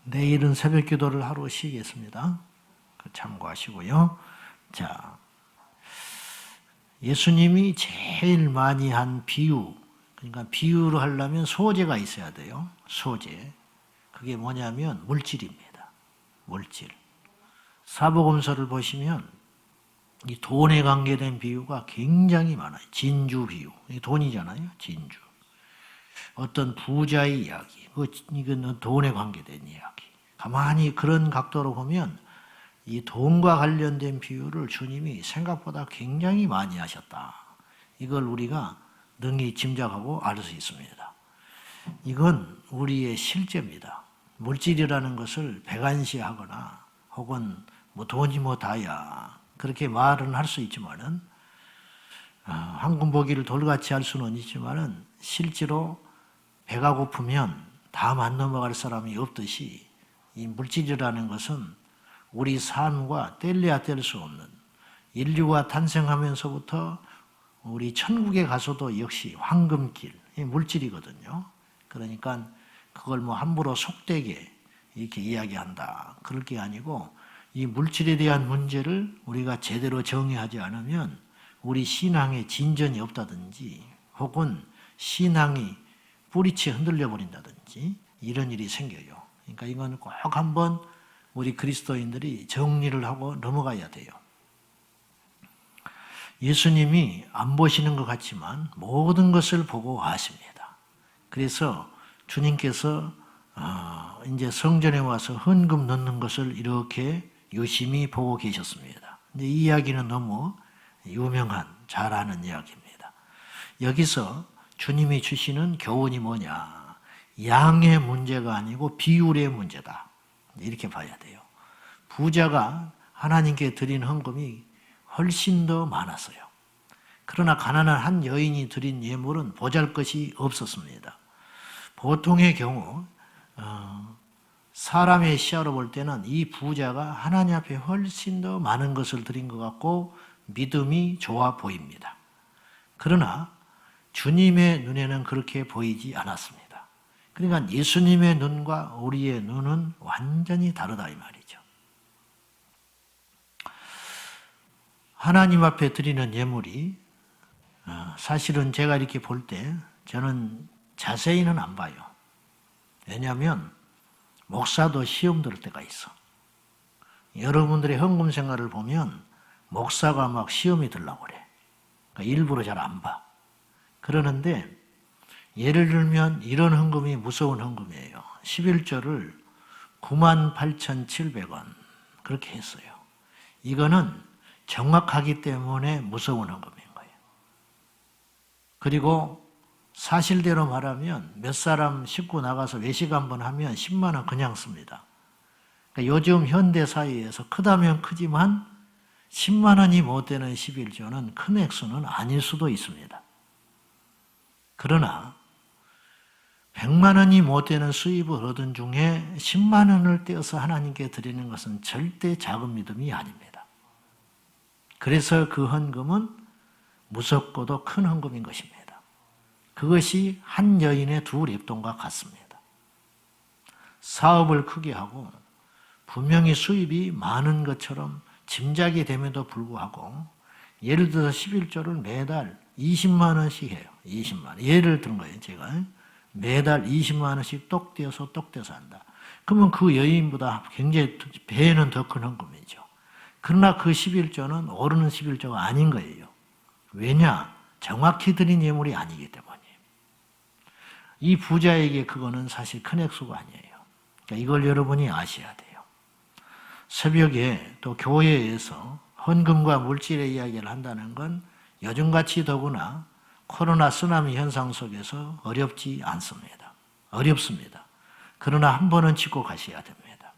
내일은 새벽 기도를 하러 쉬겠습니다. 참고하시고요. 자, 예수님이 제일 많이 한 비유, 그러니까 비유를 하려면 소재가 있어야 돼요. 소재. 그게 뭐냐면 물질입니다. 물질. 사복음서를 보시면 이 돈에 관계된 비유가 굉장히 많아요. 진주 비유. 이게 돈이잖아요. 진주. 어떤 부자의 이야기. 이건 돈에 관계된 이야기. 가만히 그런 각도로 보면 이 돈과 관련된 비유를 주님이 생각보다 굉장히 많이 하셨다. 이걸 우리가 능히 짐작하고 알 수 있습니다. 이건 우리의 실제입니다. 물질이라는 것을 백안시하거나 혹은 뭐 돈이 뭐 다야 그렇게 말은 할 수 있지만은 황금 보기를 돌같이 할 수는 있지만은 실제로 배가 고프면 다음 안 넘어갈 사람이 없듯이 이 물질이라는 것은 우리 삶과 뗄래야 뗄 수 없는 인류가 탄생하면서부터 우리 천국에 가서도 역시 황금길, 물질이거든요. 그러니까 그걸 뭐 함부로 속되게 이렇게 이야기한다. 그럴 게 아니고 이 물질에 대한 문제를 우리가 제대로 정의하지 않으면 우리 신앙에 진전이 없다든지 혹은 신앙이 뿌리채 흔들려 버린다든지 이런 일이 생겨요. 그러니까 이건 꼭 한번 우리 그리스도인들이 정리를 하고 넘어가야 돼요. 예수님이 안 보시는 것 같지만 모든 것을 보고 아십니다. 그래서 주님께서 이제 성전에 와서 헌금 넣는 것을 이렇게 유심히 보고 계셨습니다. 근데 이 이야기는 너무 유명한 잘 아는 이야기입니다. 여기서 주님이 주시는 교훈이 뭐냐? 양의 문제가 아니고 비율의 문제다. 이렇게 봐야 돼요. 부자가 하나님께 드린 헌금이 훨씬 더 많았어요. 그러나 가난한 한 여인이 드린 예물은 보잘것이 없었습니다. 보통의 경우 사람의 시야로 볼 때는 이 부자가 하나님 앞에 훨씬 더 많은 것을 드린 것 같고 믿음이 좋아 보입니다. 그러나 주님의 눈에는 그렇게 보이지 않았습니다. 그러니까 예수님의 눈과 우리의 눈은 완전히 다르다 이 말이죠. 하나님 앞에 드리는 예물이 사실은 제가 이렇게 볼 때 저는 자세히는 안 봐요. 왜냐하면 목사도 시험 들을 때가 있어. 여러분들의 헌금 생활을 보면 목사가 막 시험이 들려고 그래. 그러니까 일부러 잘 안 봐. 그러는데 예를 들면 이런 헌금이 무서운 헌금이에요. 11조를 98,700원 그렇게 했어요. 이거는 정확하기 때문에 무서운 헌금인 거예요. 그리고 사실대로 말하면 몇 사람 싣고 나가서 외식 한번 하면 10만 원 그냥 씁니다. 그러니까 요즘 현대 사회에서 크다면 크지만 10만 원이 못 되는 11조는 큰 액수는 아닐 수도 있습니다. 그러나 100만 원이 못 되는 수입을 얻은 중에 10만 원을 떼어서 하나님께 드리는 것은 절대 작은 믿음이 아닙니다. 그래서 그 헌금은 무섭고도 큰 헌금인 것입니다. 그것이 한 여인의 두 렙돈과 같습니다. 사업을 크게 하고 분명히 수입이 많은 것처럼 짐작이 됨에도 불구하고 예를 들어서 11조를 매달 20만 원씩 해요. 20만 원. 예를 든 거예요. 제가 매달 20만 원씩 똑 떼어서 한다. 그러면 그 여인보다 굉장히 배는 더 큰 헌금이죠. 그러나 그 11조는 오르는 11조가 아닌 거예요. 왜냐? 정확히 드린 예물이 아니기 때문이에요. 이 부자에게 그거는 사실 큰 액수가 아니에요. 그러니까 이걸 여러분이 아셔야 돼요. 새벽에 또 교회에서 헌금과 물질의 이야기를 한다는 건 요즘같이 더구나 코로나 쓰나미 현상 속에서 어렵지 않습니다. 어렵습니다. 그러나 한 번은 짚고 가셔야 됩니다.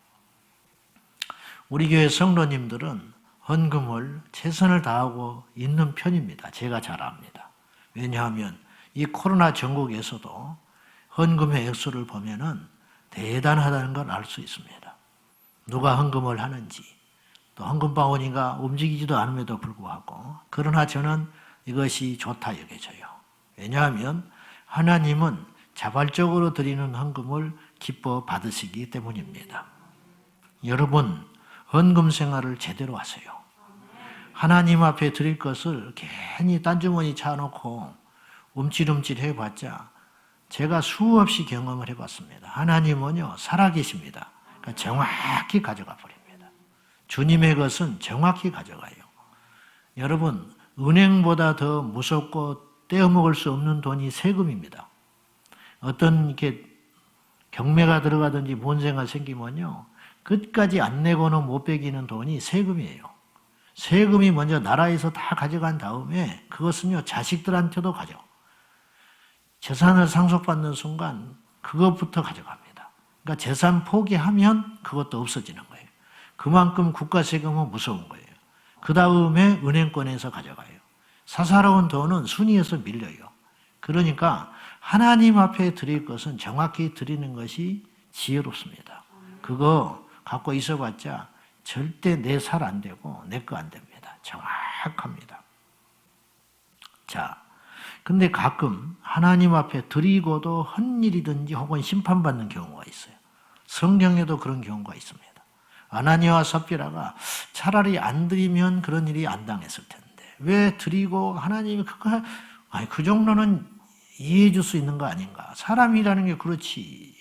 우리 교회 성도님들은 헌금을 최선을 다하고 있는 편입니다. 제가 잘 압니다. 왜냐하면 이 코로나 전국에서도 헌금의 액수를 보면은 대단하다는 걸 알 수 있습니다. 누가 헌금을 하는지, 또 헌금방울이가 움직이지도 않음에도 불구하고, 그러나 저는 이것이 좋다 여겨져요. 왜냐하면 하나님은 자발적으로 드리는 헌금을 기뻐 받으시기 때문입니다. 여러분, 헌금 생활을 제대로 하세요. 하나님 앞에 드릴 것을 괜히 딴주머니 차놓고 움찔움찔 해봤자 제가 수없이 경험을 해봤습니다. 하나님은요, 살아계십니다. 그러니까 정확히 가져가 버립니다. 주님의 것은 정확히 가져가요. 여러분, 은행보다 더 무섭고 떼어먹을 수 없는 돈이 세금입니다. 어떤 이렇게 경매가 들어가든지 본세가 생기면요, 끝까지 안 내고는 못 빼기는 돈이 세금이에요. 세금이 먼저 나라에서 다 가져간 다음에 그것은요, 자식들한테도 가져가. 재산을 상속받는 순간 그것부터 가져갑니다. 그러니까 재산 포기하면 그것도 없어지는 거예요. 그만큼 국가 세금은 무서운 거예요. 그 다음에 은행권에서 가져가요. 사사로운 돈은 순위에서 밀려요. 그러니까 하나님 앞에 드릴 것은 정확히 드리는 것이 지혜롭습니다. 그거 갖고 있어봤자 절대 내 살 안 되고 내 거 안 됩니다. 정확합니다. 자, 근데 가끔 하나님 앞에 드리고도 헛일이든지 혹은 심판받는 경우가 있어요. 성경에도 그런 경우가 있습니다. 아나니아와 삽비라가 차라리 안 드리면 그런 일이 안 당했을 텐데 왜 드리고 하나님이 그 정도는 이해해 줄 수 있는 거 아닌가. 사람이라는 게 그렇지.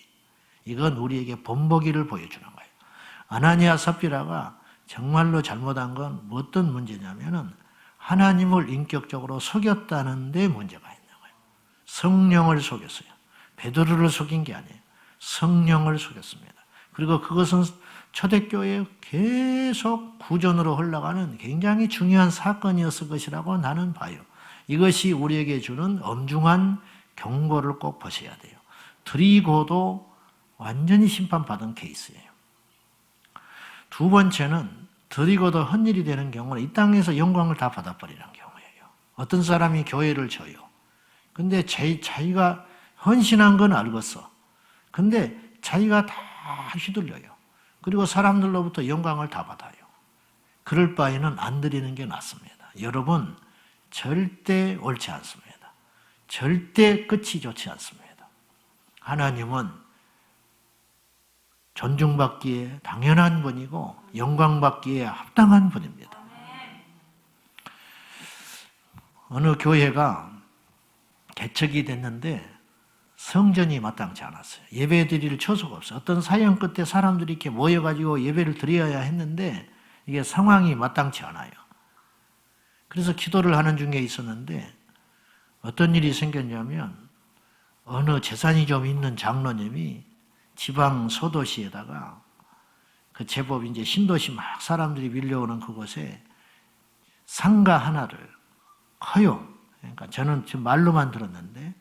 이건 우리에게 본보기를 보여주는 거예요. 아나니아 삽비라가 정말로 잘못한 건 어떤 문제냐면은 하나님을 인격적으로 속였다는 데 문제가 있는 거예요. 성령을 속였어요. 베드로를 속인 게 아니에요. 성령을 속였습니다. 그리고 그것은 초대교회에 계속 구전으로 흘러가는 굉장히 중요한 사건이었을 것이라고 나는 봐요. 이것이 우리에게 주는 엄중한 경고를 꼭 보셔야 돼요. 드리고도 완전히 심판받은 케이스예요. 두 번째는 드리고도 헛일이 되는 경우는 이 땅에서 영광을 다 받아버리는 경우예요. 어떤 사람이 교회를 줘요. 근데 자기가 헌신한 건 알겠어. 근데 자기가 다 휘둘려요. 그리고 사람들로부터 영광을 다 받아요. 그럴 바에는 안 드리는 게 낫습니다. 여러분, 절대 옳지 않습니다. 절대 끝이 좋지 않습니다. 하나님은 존중받기에 당연한 분이고 영광받기에 합당한 분입니다. 어느 교회가 개척이 됐는데 성전이 마땅치 않았어요. 예배 드릴 처소가 없어요. 어떤 사연 끝에 사람들이 이렇게 모여가지고 예배를 드려야 했는데 이게 상황이 마땅치 않아요. 그래서 기도를 하는 중에 있었는데 어떤 일이 생겼냐면 어느 재산이 좀 있는 장로님이 지방 소도시에다가 그 제법 이제 신도시 막 사람들이 밀려오는 그곳에 상가 하나를 커요. 그러니까 저는 지금 말로만 들었는데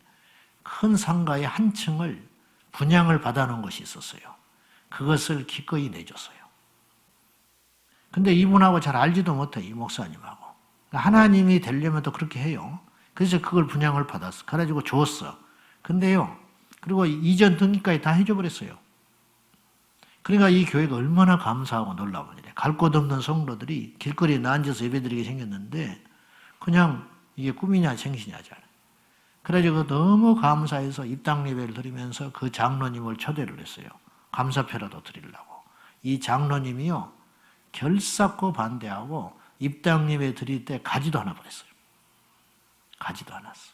큰 상가의 한 층을 분양을 받아놓은 것이 있었어요. 그것을 기꺼이 내줬어요. 근데 이분하고 잘 알지도 못해, 이 목사님하고. 하나님이 되려면 또 그렇게 해요. 그래서 그걸 분양을 받았어. 그래가지고 줬어. 근데요, 그리고 이전 등기까지 다 해줘버렸어요. 그러니까 이 교회가 얼마나 감사하고 놀라운 일이에요. 갈 곳 없는 성도들이 길거리에 앉아서 예배드리게 생겼는데 그냥 이게 꿈이냐 생신이냐잖아요. 그래가지고 너무 감사해서 입당 예배를 드리면서 그 장로님을 초대를 했어요. 감사표라도 드리려고. 이 장로님이요, 결사코 반대하고 입당 예배 드릴 때 가지도 않아 버렸어요. 가지도 않았어.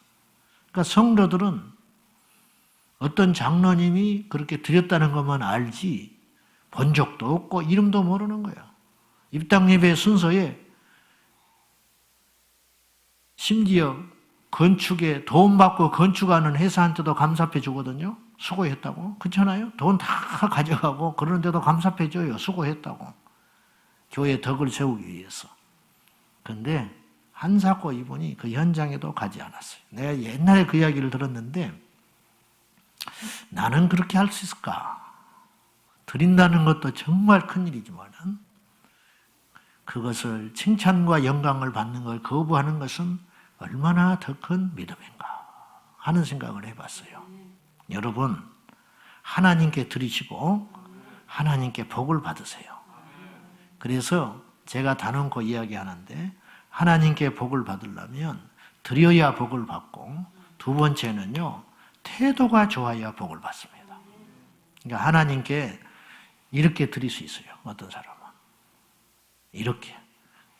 그러니까 성도들은 어떤 장로님이 그렇게 드렸다는 것만 알지 본 적도 없고 이름도 모르는 거야. 입당 예배 순서에 심지어 건축에 돈 받고 건축하는 회사한테도 감사패 주거든요. 수고했다고. 그렇잖아요. 돈 다 가져가고 그런데도 감사패 줘요. 수고했다고. 교회 덕을 세우기 위해서. 그런데 한사코 이분이 그 현장에도 가지 않았어요. 내가 옛날에 그 이야기를 들었는데 나는 그렇게 할 수 있을까? 드린다는 것도 정말 큰일이지만 그것을 칭찬과 영광을 받는 걸 거부하는 것은 얼마나 더 큰 믿음인가 하는 생각을 해봤어요. 여러분, 하나님께 드리시고 하나님께 복을 받으세요. 그래서 제가 단언코 이야기하는데 하나님께 복을 받으려면 드려야 복을 받고 두 번째는요, 태도가 좋아야 복을 받습니다. 그러니까 하나님께 이렇게 드릴 수 있어요. 어떤 사람은 이렇게,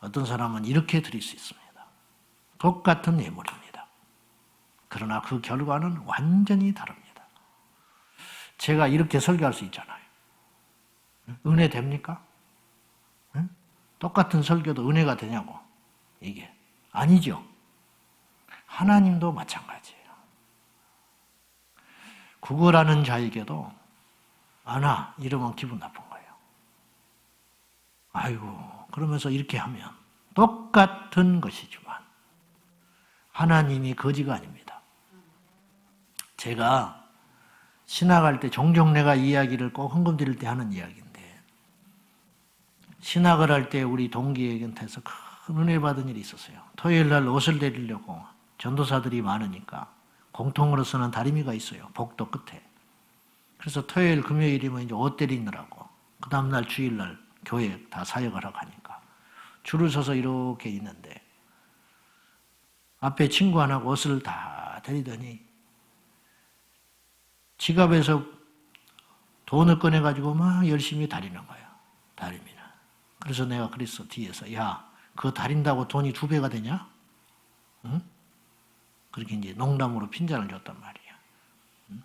어떤 사람은 이렇게 드릴 수 있습니다. 똑같은 예물입니다. 그러나 그 결과는 완전히 다릅니다. 제가 이렇게 설교할 수 있잖아요. 은혜 됩니까? 응? 똑같은 설교도 은혜가 되냐고. 이게 아니죠. 하나님도 마찬가지예요. 구걸하는 자에게도 아나 이러면 기분 나쁜 거예요. 아이고 그러면서 이렇게 하면 똑같은 것이지만 하나님이 거지가 아닙니다. 제가 신학할 때 종종 내가 이야기를 꼭 헌금 드릴 때 하는 이야기인데, 신학을 할 때 우리 동기에게서 큰 은혜 받은 일이 있었어요. 토요일 날 옷을 드리려고 전도사들이 많으니까 공통으로 쓰는 다리미가 있어요. 복도 끝에. 그래서 토요일, 금요일이면 이제 옷 드리느라고 그 다음날 주일날 교회 다 사역을 하고 하니까 줄을 서서 이렇게 있는데 앞에 친구 하나가 옷을 다 드리더니 지갑에서 돈을 꺼내가지고 막 열심히 다리는 거예요. 다리미는. 그래서 내가 그랬어, 뒤에서. 야, 그거 다린다고 돈이 2배가 되냐? 응? 그렇게 이제 농담으로 핀잔을 줬단 말이야. 응?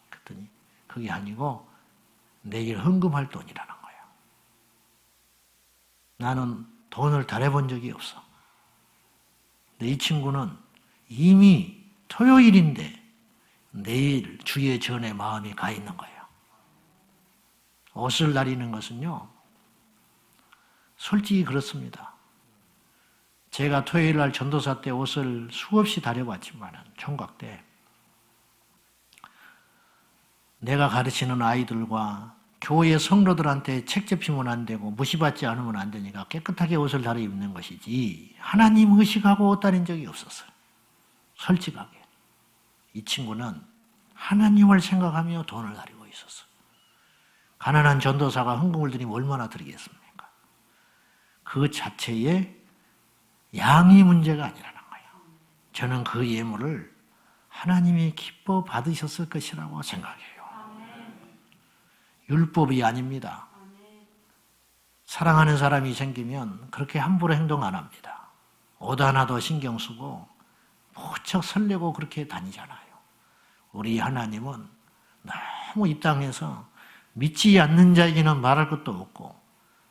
그랬더니 그게 아니고 내일 헌금할 돈이라는 거야. 나는 돈을 달해본 적이 없어. 근데 이 친구는 이미 토요일인데 내일 주의 전에 마음이 가 있는 거예요. 옷을 다리는 것은요, 솔직히 그렇습니다. 제가 토요일 날 전도사 때 옷을 수없이 다려봤지만 총각 때 내가 가르치는 아이들과 교회 성도들한테 책 잡히면 안 되고 무시받지 않으면 안 되니까 깨끗하게 옷을 다려 입는 것이지 하나님 의식하고 옷 다린 적이 없었어요. 솔직하게. 이 친구는 하나님을 생각하며 돈을 다리고 있었어요. 가난한 전도사가 헌금을 드리면 얼마나 드리겠습니까? 그 자체에 양이 문제가 아니라는 거예요. 저는 그 예물을 하나님이 기뻐 받으셨을 것이라고 생각해요. 율법이 아닙니다. 사랑하는 사람이 생기면 그렇게 함부로 행동 안 합니다. 옷 하나도 신경 쓰고 무척 설레고 그렇게 다니잖아요. 우리 하나님은 너무 이 땅에서 믿지 않는 자에게는 말할 것도 없고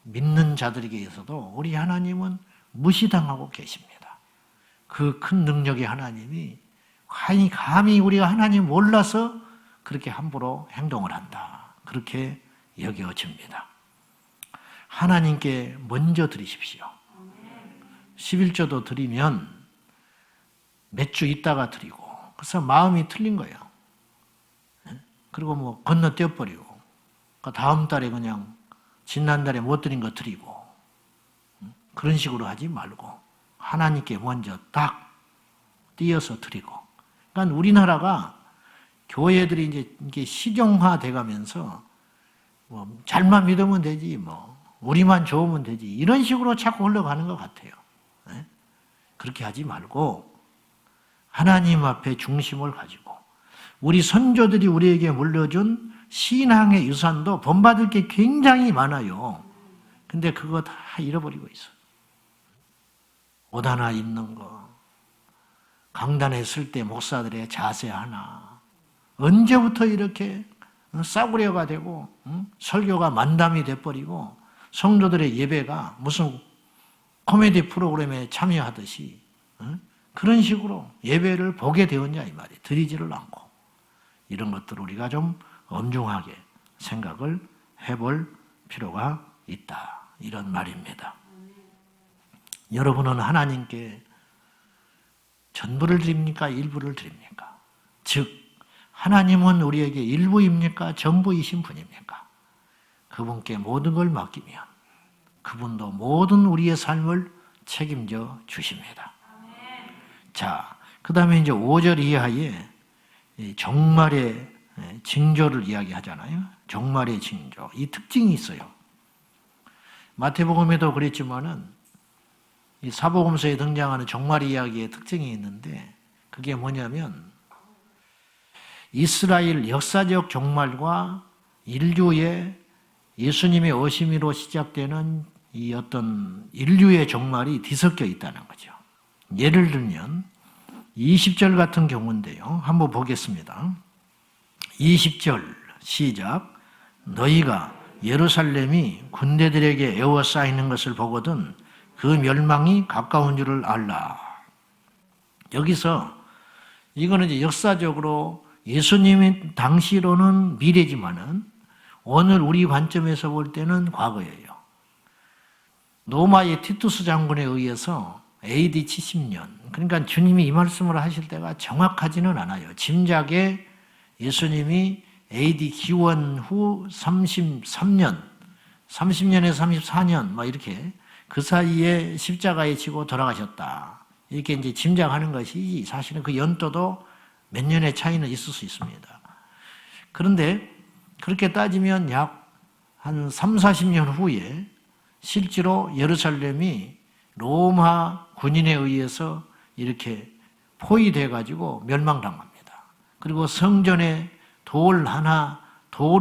믿는 자들에게서도 우리 하나님은 무시당하고 계십니다. 그 큰 능력의 하나님이 감히 우리가 하나님 몰라서 그렇게 함부로 행동을 한다. 그렇게 여겨집니다. 하나님께 먼저 드리십시오. 11조도 드리면 몇 주 있다가 드리고, 그래서 마음이 틀린 거예요. 그리고 뭐 건너뛰어버리고, 다음 달에 그냥 지난달에 못 드린 거 드리고, 그런 식으로 하지 말고 하나님께 먼저 딱 띄어서 드리고. 그러니까 우리나라가 교회들이 이제 이게 실용화돼 가면서 뭐 잘만 믿으면 되지, 뭐 우리만 좋으면 되지, 이런 식으로 자꾸 흘러가는 것 같아요. 그렇게 하지 말고 하나님 앞에 중심을 가지고, 우리 선조들이 우리에게 물려준 신앙의 유산도 본받을 게 굉장히 많아요. 근데 그거 다 잃어버리고 있어. 옷 하나 입는 거, 강단에 설 때 목사들의 자세 하나, 언제부터 이렇게 싸구려가 되고 설교가 만담이 돼버리고 성도들의 예배가 무슨 코미디 프로그램에 참여하듯이 그런 식으로 예배를 보게 되었냐 이 말이에요. 드리지를 않고. 이런 것들을 우리가 좀 엄중하게 생각을 해볼 필요가 있다, 이런 말입니다. 여러분은 하나님께 전부를 드립니까? 일부를 드립니까? 즉 하나님은 우리에게 일부입니까? 전부이신 분입니까? 그분께 모든 걸 맡기면 그분도 모든 우리의 삶을 책임져 주십니다. 자, 그 다음에 이제 5절 이하에 종말의 징조를 이야기하잖아요. 종말의 징조. 이 특징이 있어요. 마태복음에도 그랬지만은 이 사복음서에 등장하는 종말 이야기의 특징이 있는데, 그게 뭐냐면 이스라엘 역사적 종말과 인류의 예수님의 오심으로 시작되는 이 어떤 인류의 종말이 뒤섞여 있다는 거죠. 예를 들면 20절 같은 경우인데요. 한번 보겠습니다. 20절 시작. 너희가 예루살렘이 군대들에게 에워싸이는 것을 보거든 그 멸망이 가까운 줄을 알라. 여기서 이거는 이제 역사적으로 예수님이 당시로는 미래지만은 오늘 우리 관점에서 볼 때는 과거예요. 로마의 티투스 장군에 의해서 AD 70년, 그러니까 주님이 이 말씀을 하실 때가 정확하지는 않아요. 짐작에 예수님이 AD 기원 후 33년, 30년에서 34년, 막 이렇게 그 사이에 십자가에 지고 돌아가셨다. 이렇게 이제 짐작하는 것이 사실은 그 연도도 몇 년의 차이는 있을 수 있습니다. 그런데 그렇게 따지면 약 한 3, 40년 후에 실제로 예루살렘이 로마 군인에 의해서 이렇게 포위돼 가지고 멸망당합니다. 그리고 성전에 돌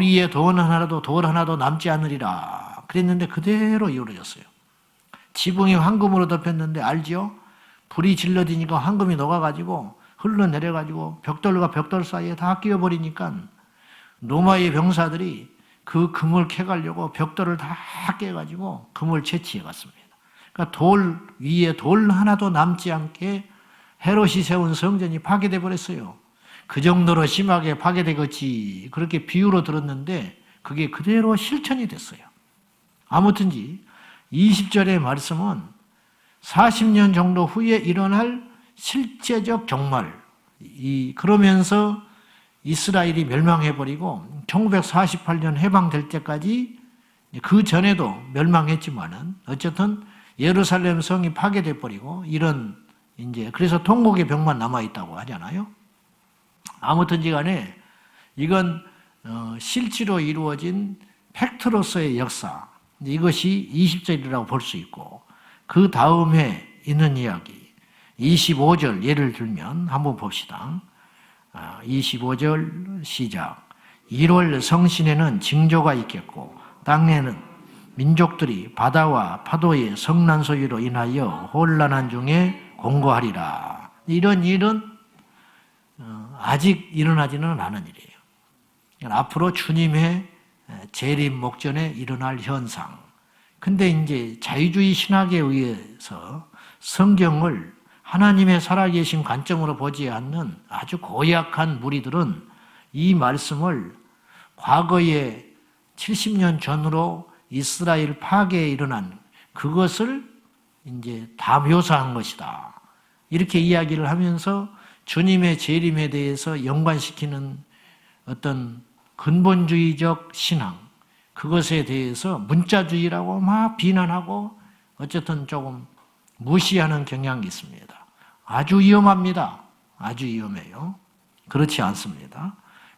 위에 돌 하나도 남지 않으리라 그랬는데 그대로 이루어졌어요. 지붕이 황금으로 덮였는데 알지요? 불이 질러지니까 황금이 녹아가지고 흘러내려가지고 벽돌과 벽돌 사이에 다 끼어버리니까 로마의 병사들이 그 금을 캐가려고 벽돌을 다 깨가지고 금을 채취해 갔습니다. 그러니까 돌 위에 돌 하나도 남지 않게 헤롯이 세운 성전이 파괴돼 버렸어요. 그 정도로 심하게 파괴되겠지 그렇게 비유로 들었는데 그게 그대로 실천이 됐어요. 아무튼지 20절의 말씀은 40년 정도 후에 일어날 실제적 종말, 그러면서 이스라엘이 멸망해버리고 1948년 해방될 때까지 그 전에도 멸망했지만은 어쨌든 예루살렘 성이 파괴돼 버리고 이런 이제 그래서 통곡의 벽만 남아 있다고 하잖아요. 아무튼지 간에 이건 실제로 이루어진 팩트로서의 역사. 이것이 20절이라고 볼 수 있고 그 다음에 있는 이야기 25절 예를 들면 한번 봅시다. 25절 시작. 1월 성신에는 징조가 있겠고 땅에는 민족들이 바다와 파도의 성난 소리로 인하여 혼란한 중에 공고하리라. 이런 일은 아직 일어나지는 않은 일이에요. 앞으로 주님의 재림 목전에 일어날 현상. 근데 이제 자유주의 신학에 의해서 성경을 하나님의 살아계신 관점으로 보지 않는 아주 고약한 무리들은 이 말씀을 과거에 70년 전으로 이스라엘 파괴에 일어난 그것을 이제 다 묘사한 것이다. 이렇게 이야기를 하면서 주님의 재림에 대해서 연관시키는 어떤 근본주의적 신앙, 그것에 대해서 문자주의라고 막 비난하고 어쨌든 조금 무시하는 경향이 있습니다. 아주 위험합니다. 아주 위험해요. 그렇지 않습니다.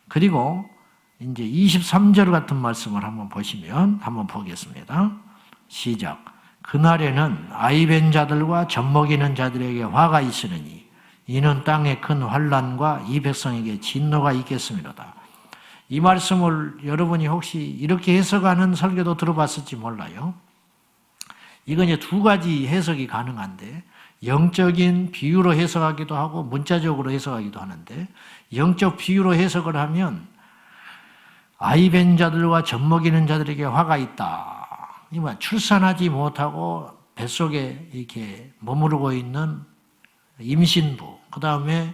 그리고 이제 23절 같은 말씀을 한번 보시면 한번 보겠습니다. 시작. 그날에는 아이벤 자들과 젖먹이는 자들에게 화가 있으리니 이는 땅에 큰 환난과 이 백성에게 진노가 있겠음이로다. 이 말씀을 여러분이 혹시 이렇게 해석하는 설교도 들어봤을지 몰라요. 이건 이제 두 가지 해석이 가능한데 영적인 비유로 해석하기도 하고 문자적으로 해석하기도 하는데 영적 비유로 해석을 하면 아이벤 자들과 젖먹이는 자들에게 화가 있다. 출산하지 못하고 뱃속에 이렇게 머무르고 있는 임신부, 그 다음에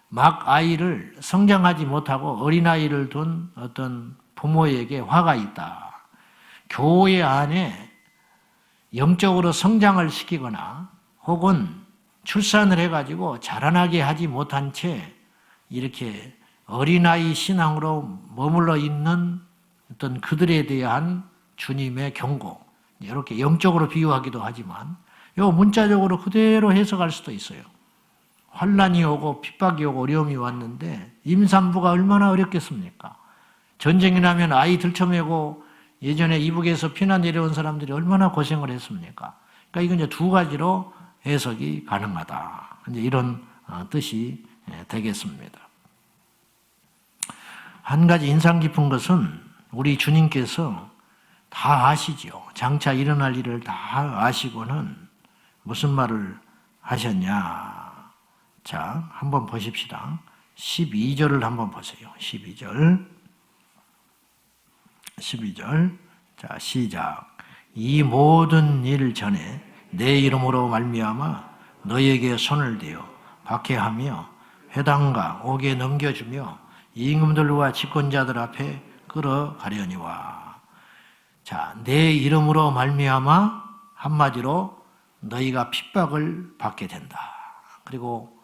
막 아이를 성장하지 못하고 어린아이를 둔 어떤 부모에게 화가 있다. 교회 안에 영적으로 성장을 시키거나 혹은 출산을 해가지고 자라나게 하지 못한 채 이렇게 어린아이 신앙으로 머물러 있는 어떤 그들에 대한 주님의 경고, 이렇게 영적으로 비유하기도 하지만 요 문자적으로 그대로 해석할 수도 있어요. 환난이 오고 핍박이 오고 어려움이 왔는데 임산부가 얼마나 어렵겠습니까? 전쟁이 나면 아이 들쳐매고 예전에 이북에서 피난 내려온 사람들이 얼마나 고생을 했습니까? 그러니까 이건 이제 두 가지로 해석이 가능하다. 이제 이런 뜻이 되겠습니다. 한 가지 인상 깊은 것은 우리 주님께서 다 아시죠. 장차 일어날 일을 다 아시고는 무슨 말을 하셨냐. 자, 한번 보십시다. 12절을 한번 보세요. 12절. 자, 시작. 이 모든 일 전에 내 이름으로 말미암아 너희에게 손을 대어 박해하며 회당과 옥에 넘겨주며 임금들과 집권자들 앞에 끌어가려니와. 자, 내 이름으로 말미암아 한마디로 너희가 핍박을 받게 된다. 그리고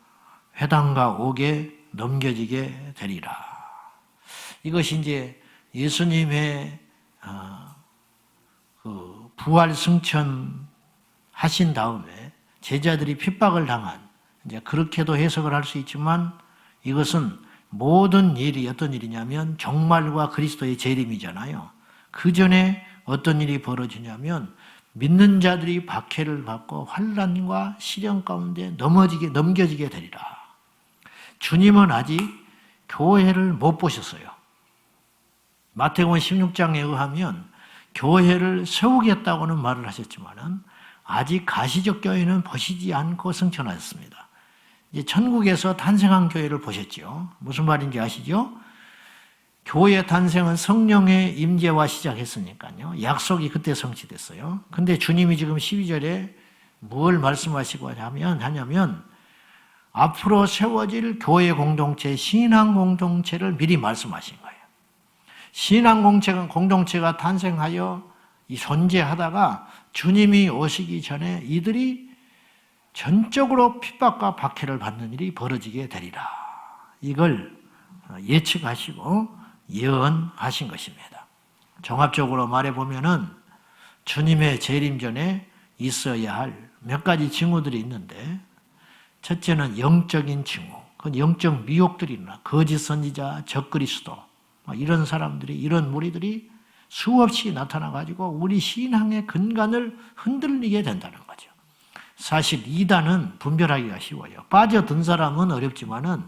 회당과 옥에 넘겨지게 되리라. 이것이 이제 예수님의 그 부활 승천 하신 다음에 제자들이 핍박을 당한, 이제 그렇게도 해석을 할 수 있지만 이것은 모든 일이 어떤 일이냐면 종말과 그리스도의 재림이잖아요. 그 전에 어떤 일이 벌어지냐면 믿는 자들이 박해를 받고 환난과 시련 가운데 넘겨지게 되리라. 주님은 아직 교회를 못 보셨어요. 마태복음 16장에 의하면 교회를 세우겠다고는 말을 하셨지만은 아직 가시적 교회는 보시지 않고 승천하셨습니다. 이제 천국에서 탄생한 교회를 보셨죠. 무슨 말인지 아시죠? 교회 탄생은 성령의 임재와 시작했으니까요. 약속이 그때 성취됐어요. 근데 주님이 지금 12절에 뭘 말씀하시고 하냐면 앞으로 세워질 교회 공동체, 신앙 공동체를 미리 말씀하신 거예요. 신앙 공동체가 탄생하여 존재하다가 주님이 오시기 전에 이들이 전적으로 핍박과 박해를 받는 일이 벌어지게 되리라. 이걸 예측하시고 예언하신 것입니다. 종합적으로 말해보면은 주님의 재림 전에 있어야 할 몇 가지 징후들이 있는데, 첫째는 영적인 징후, 그 영적 미혹들이 일어나 거짓 선지자, 적그리스도 이런 사람들이, 이런 무리들이 수없이 나타나가지고 우리 신앙의 근간을 흔들리게 된다는 거죠. 사실 이단은 분별하기가 쉬워요. 빠져든 사람은 어렵지만은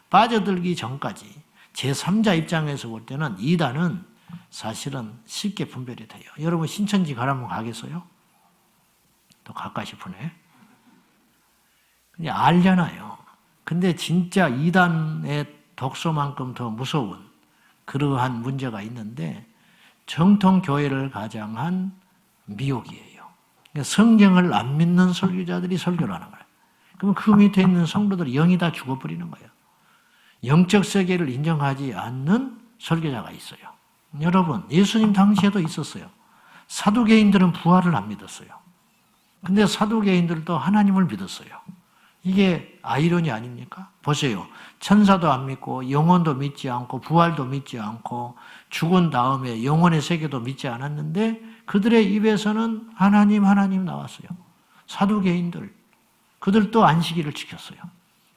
빠져들기 전까지 제3자 입장에서 볼 때는 이단은 사실은 쉽게 분별이 돼요. 여러분 신천지 가라면 가겠어요? 또 갈까 싶으네. 그냥 알잖아요. 근데 진짜 이단의 독소만큼 더 무서운 그러한 문제가 있는데 정통 교회를 가장한 미혹이에요. 그러니까 성경을 안 믿는 설교자들이 설교를 하는 거예요. 그러면 그 밑에 있는 성도들이 영이 다 죽어버리는 거예요. 영적 세계를 인정하지 않는 설교자가 있어요. 여러분, 예수님 당시에도 있었어요. 사두개인들은 부활을 안 믿었어요. 근데 사두개인들도 하나님을 믿었어요. 이게 아이러니 아닙니까? 보세요. 천사도 안 믿고 영혼도 믿지 않고 부활도 믿지 않고 죽은 다음에 영혼의 세계도 믿지 않았는데 그들의 입에서는 하나님 나왔어요. 사두개인들. 그들도 안식일을 지켰어요.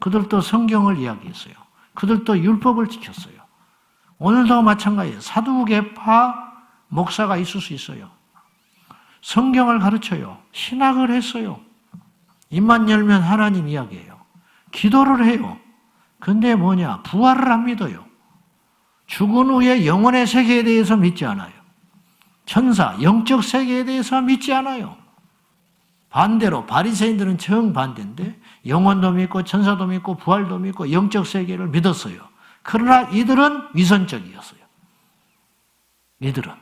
그들도 성경을 이야기했어요. 그들도 율법을 지켰어요. 오늘도 마찬가지예요. 사두개파 목사가 있을 수 있어요. 성경을 가르쳐요. 신학을 했어요. 입만 열면 하나님 이야기해요. 기도를 해요. 근데 뭐냐? 부활을 안 믿어요. 죽은 후에 영혼의 세계에 대해서 믿지 않아요. 천사, 영적 세계에 대해서 믿지 않아요. 반대로 바리새인들은 정반대인데 영혼도 믿고 천사도 믿고 부활도 믿고 영적 세계를 믿었어요. 그러나 이들은 위선적이었어요. 이들은.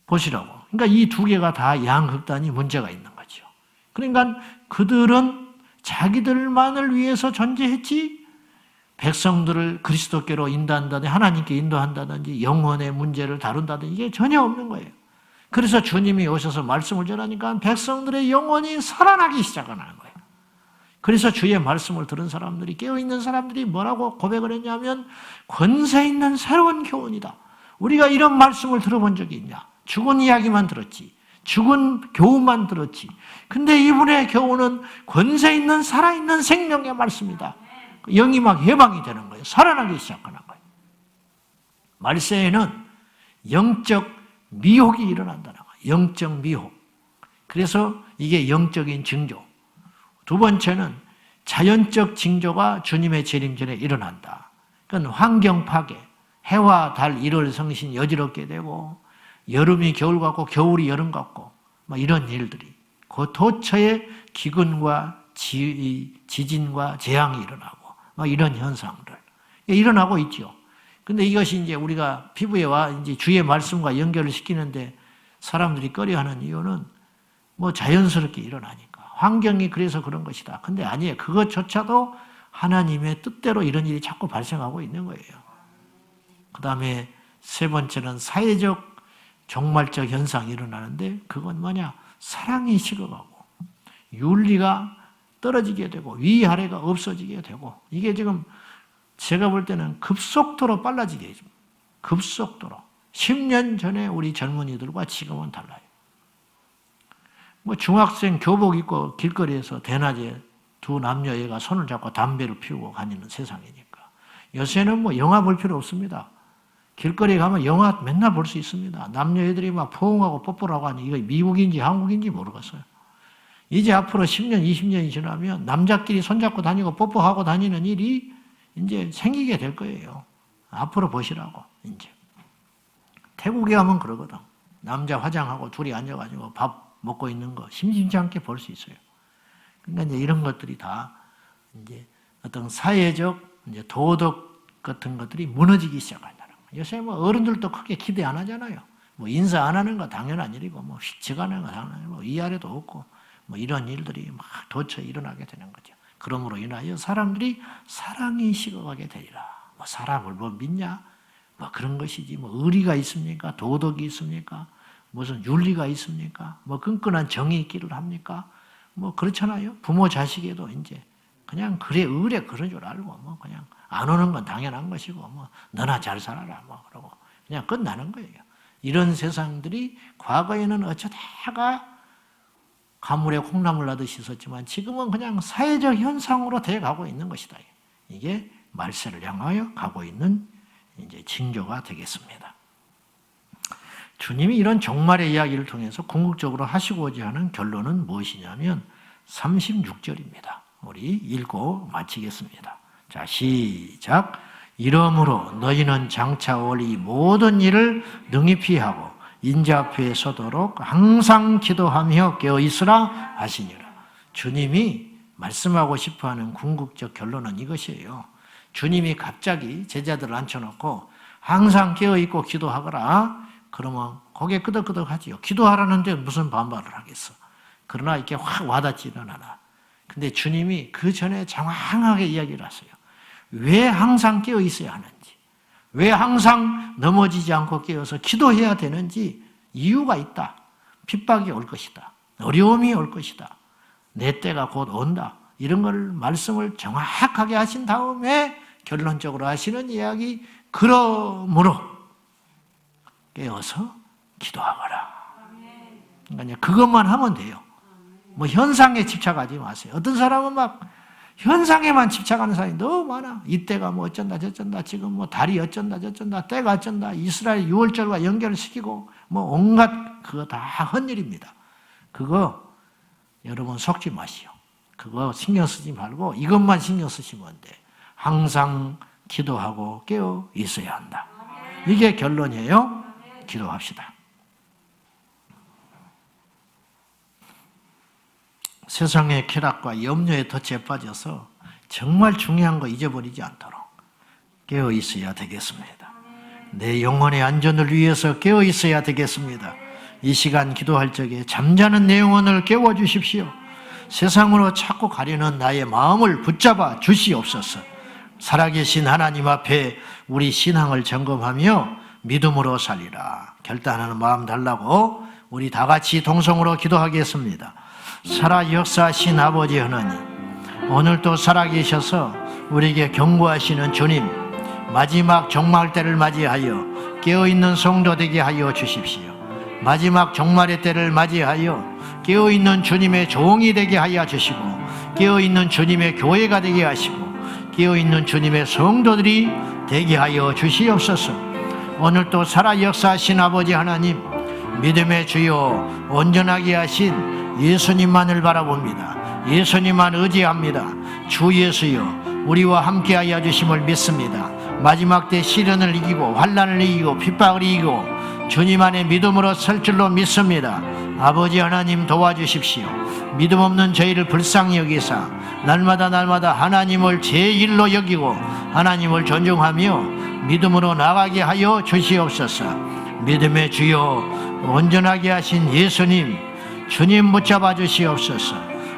보시라고. 그러니까 이 두 개가 다 양극단이 문제가 있는 거죠. 그러니까 그들은 자기들만을 위해서 존재했지 백성들을 그리스도께로 인도한다든지 하나님께 인도한다든지 영혼의 문제를 다룬다든지 이게 전혀 없는 거예요. 그래서 주님이 오셔서 말씀을 전하니까 백성들의 영혼이 살아나기 시작하는 거예요. 그래서 주의 말씀을 들은 사람들이, 깨어있는 사람들이 뭐라고 고백을 했냐면 권세 있는 새로운 교훈이다. 우리가 이런 말씀을 들어본 적이 있냐? 죽은 이야기만 들었지. 죽은 교훈만 들었지. 근데 이분의 교훈은 권세 있는 살아있는 생명의 말씀이다. 영이 막 해방이 되는 거예요. 살아나기 시작하는 거예요. 말세에는 영적 미혹이 일어난다는 거예요. 영적 미혹. 그래서 이게 영적인 징조. 두 번째는 자연적 징조가 주님의 재림 전에 일어난다. 그건 환경 파괴. 해와 달, 일월 성신 여지럽게 되고 여름이 겨울 같고 겨울이 여름 같고 뭐 이런 일들이 그 도처에 기근과 지진과 재앙이 일어나고 뭐 이런 현상들 일어나고 있죠. 근데 이것이 이제 우리가 피부에와 이제 주의 말씀과 연결을 시키는데 사람들이 꺼려하는 이유는 뭐 자연스럽게 일어나니까 환경이 그래서 그런 것이다. 근데 아니에요. 그것조차도 하나님의 뜻대로 이런 일이 자꾸 발생하고 있는 거예요. 그 다음에 세 번째는 사회적 종말적 현상이 일어나는데 그건 뭐냐? 사랑이 식어가고 윤리가 떨어지게 되고 위아래가 없어지게 되고 이게 지금 제가 볼 때는 급속도로 빨라지게 해줍니다. 급속도로. 10년 전에 우리 젊은이들과 지금은 달라요. 뭐 중학생 교복 입고 길거리에서 대낮에 두 남녀애가 손을 잡고 담배를 피우고 다니는 세상이니까. 요새는 뭐 영화 볼 필요 없습니다. 길거리에 가면 영화 맨날 볼 수 있습니다. 남녀애들이 막 포옹하고 뽀뽀를 하고 하니 이거 미국인지 한국인지 모르겠어요. 이제 앞으로 10년, 20년이 지나면 남자끼리 손잡고 다니고 뽀뽀하고 다니는 일이 이제 생기게 될 거예요. 앞으로 보시라고, 이제. 태국에 가면 그러거든. 남자 화장하고 둘이 앉아가지고 밥 먹고 있는 거 심심치 않게 볼 수 있어요. 그러니까 이제 이런 것들이 다 이제 어떤 사회적 이제 도덕 같은 것들이 무너지기 시작한다는 거예요. 요새 뭐 어른들도 크게 기대 안 하잖아요. 뭐 인사 안 하는 거 당연한 일이고, 뭐 휙지가는 거 당연한 일이고, 위아래도 없고, 뭐 이런 일들이 막 도처 일어나게 되는 거죠. 그러므로 인하여 사람들이 사랑이 식어가게 되리라. 뭐 사람을 뭐 믿냐? 뭐 그런 것이지. 뭐 의리가 있습니까? 도덕이 있습니까? 무슨 윤리가 있습니까? 뭐 끈끈한 정이 있기를 합니까? 뭐 그렇잖아요. 부모 자식에도 이제 그냥 그래 의래 그런 줄 알고 뭐 그냥 안 오는 건 당연한 것이고 뭐 너나 잘 살아라 뭐 그러고 그냥 끝나는 거예요. 이런 세상들이 과거에는 어쩌다가 가물에 콩나물 나듯이 있었지만 지금은 그냥 사회적 현상으로 되어가고 있는 것이다. 이게 말세를 향하여 가고 있는 이제 징조가 되겠습니다. 주님이 이런 종말의 이야기를 통해서 궁극적으로 하시고자 하는 결론은 무엇이냐면 36절입니다. 우리 읽고 마치겠습니다. 자, 시작. 이러므로 너희는 장차 올 이 모든 일을 능히 피하고 인자 앞에 서도록 항상 기도하며 깨어있으라 하시니라. 주님이 말씀하고 싶어하는 궁극적 결론은 이것이에요. 주님이 갑자기 제자들을 앉혀놓고 항상 깨어있고 기도하거라. 그러면 고개 끄덕끄덕하지요. 기도하라는데 무슨 반발을 하겠어. 그러나 이렇게 확 와닿지는 않아. 근데 주님이 그 전에 장황하게 이야기를 하세요. 왜 항상 깨어있어야 하는지, 왜 항상 넘어지지 않고 깨어서 기도해야 되는지 이유가 있다. 핍박이 올 것이다. 어려움이 올 것이다. 내 때가 곧 온다. 이런 걸 말씀을 정확하게 하신 다음에 결론적으로 하시는 이야기, 그러므로 깨어서 기도하거라. 그러니까 그것만 하면 돼요. 뭐 현상에 집착하지 마세요. 어떤 사람은 막 현상에만 집착하는 사람이 너무 많아. 이때가 뭐 어쩐다 저쩐다, 지금 뭐 달이 어쩐다 저쩐다, 때가 어쩐다, 이스라엘 6월절과 연결시키고 뭐 온갖 그거 다 헛일입니다. 그거 여러분 속지 마시오. 그거 신경 쓰지 말고 이것만 신경 쓰시면 돼. 항상 기도하고 깨어 있어야 한다. 이게 결론이에요. 기도합시다. 세상의 쾌락과 염려에 덫에 빠져서 정말 중요한 거 잊어버리지 않도록 깨어 있어야 되겠습니다. 내 영혼의 안전을 위해서 깨어 있어야 되겠습니다. 이 시간 기도할 적에 잠자는 내 영혼을 깨워 주십시오. 세상으로 자꾸 가려는 나의 마음을 붙잡아 주시옵소서. 살아계신 하나님 앞에 우리 신앙을 점검하며 믿음으로 살리라. 결단하는 마음 달라고 우리 다 같이 동성으로 기도하겠습니다. 살아 역사하신 아버지 하나님, 오늘도 살아계셔서 우리에게 경고하시는 주님, 마지막 종말 때를 맞이하여 깨어있는 성도 되게 하여 주십시오. 마지막 종말의 때를 맞이하여 깨어있는 주님의 종이 되게 하여 주시고, 깨어있는 주님의 교회가 되게 하시고, 깨어있는 주님의 성도들이 되게 하여 주시옵소서. 오늘도 살아 역사하신 아버지 하나님, 믿음의 주여 온전하게 하신 예수님만을 바라봅니다. 예수님만 의지합니다. 주 예수여 우리와 함께하여 주심을 믿습니다. 마지막 때 시련을 이기고 환난을 이기고 핍박을 이기고 주님 안에 믿음으로 설 줄로 믿습니다. 아버지 하나님 도와주십시오. 믿음 없는 저희를 불쌍히 여기사 날마다 하나님을 제1로 여기고 하나님을 존중하며 믿음으로 나가게 하여 주시옵소서. 믿음의 주여 온전하게 하신 예수님, 주님 붙잡아 주시옵소서.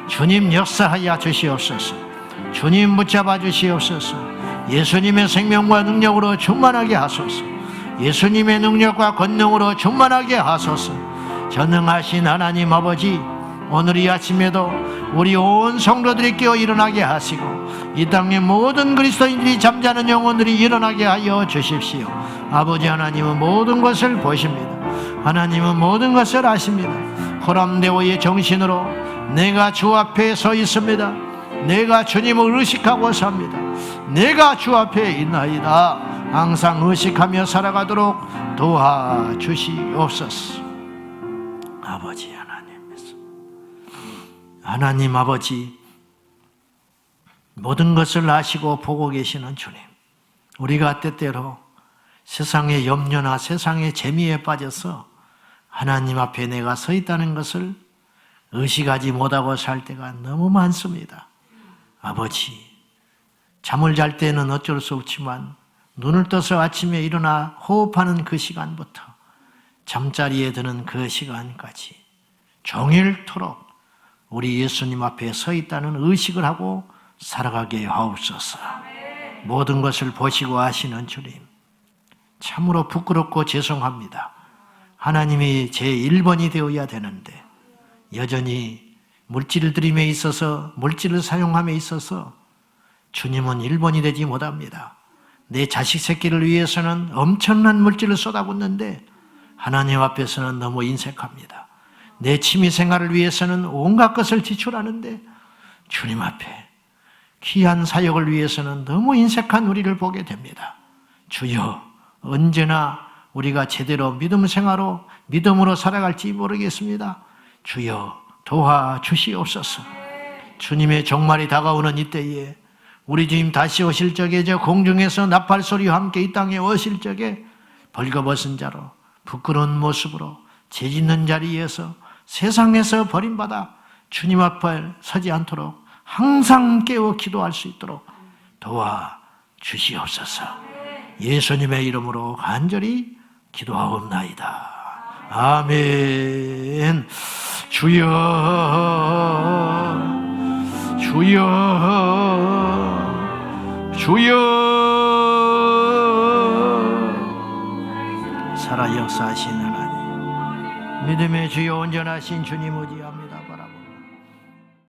주님 역사하여 주시옵소서. 주님 붙잡아 주시옵소서. 예수님의 생명과 능력으로 충만하게 하소서. 예수님의 능력과 권능으로 충만하게 하소서. 전능하신 하나님 아버지, 오늘 이 아침에도 우리 온 성도들이 깨어 일어나게 하시고 이 땅의 모든 그리스도인들이 잠자는 영혼들이 일어나게 하여 주십시오. 아버지 하나님은 모든 것을 보십니다. 하나님은 모든 것을 아십니다. 호람대오의 정신으로 내가 주 앞에 서 있습니다. 내가 주님을 의식하고 삽니다. 내가 주 앞에 있나이다. 항상 의식하며 살아가도록 도와주시옵소서. 아버지 하나님 아버지, 모든 것을 아시고 보고 계시는 주님, 우리가 때때로 세상의 염려나 세상의 재미에 빠져서 하나님 앞에 내가 서 있다는 것을 의식하지 못하고 살 때가 너무 많습니다. 아버지, 잠을 잘 때는 어쩔 수 없지만 눈을 떠서 아침에 일어나 호흡하는 그 시간부터 잠자리에 드는 그 시간까지 종일토록 우리 예수님 앞에 서 있다는 의식을 하고 살아가게 하옵소서. 모든 것을 보시고 아시는 주님, 참으로 부끄럽고 죄송합니다. 하나님이 제 1번이 되어야 되는데 여전히 물질을 드림에 있어서, 물질을 사용함에 있어서 주님은 1번이 되지 못합니다. 내 자식 새끼를 위해서는 엄청난 물질을 쏟아붓는데 하나님 앞에서는 너무 인색합니다. 내 취미 생활을 위해서는 온갖 것을 지출하는데 주님 앞에 귀한 사역을 위해서는 너무 인색한 우리를 보게 됩니다. 주여, 언제나 우리가 제대로 믿음 생활로 믿음으로 살아갈지 모르겠습니다. 주여 도와주시옵소서. 주님의 종말이 다가오는 이때에 우리 주님 다시 오실 적에 저 공중에서 나팔 소리와 함께 이 땅에 오실 적에 벌거벗은 자로 부끄러운 모습으로 죄짓는 자리에서 세상에서 버림받아 주님 앞에 서지 않도록 항상 깨어 기도할 수 있도록 도와주시옵소서. 예수님의 이름으로 간절히 기도하옵나이다. 아멘. 주여, 주여, 주여. 살아 역사하신 하나님, 믿음의 주여 온전하신 주님 의지합니다. 바라봅니다.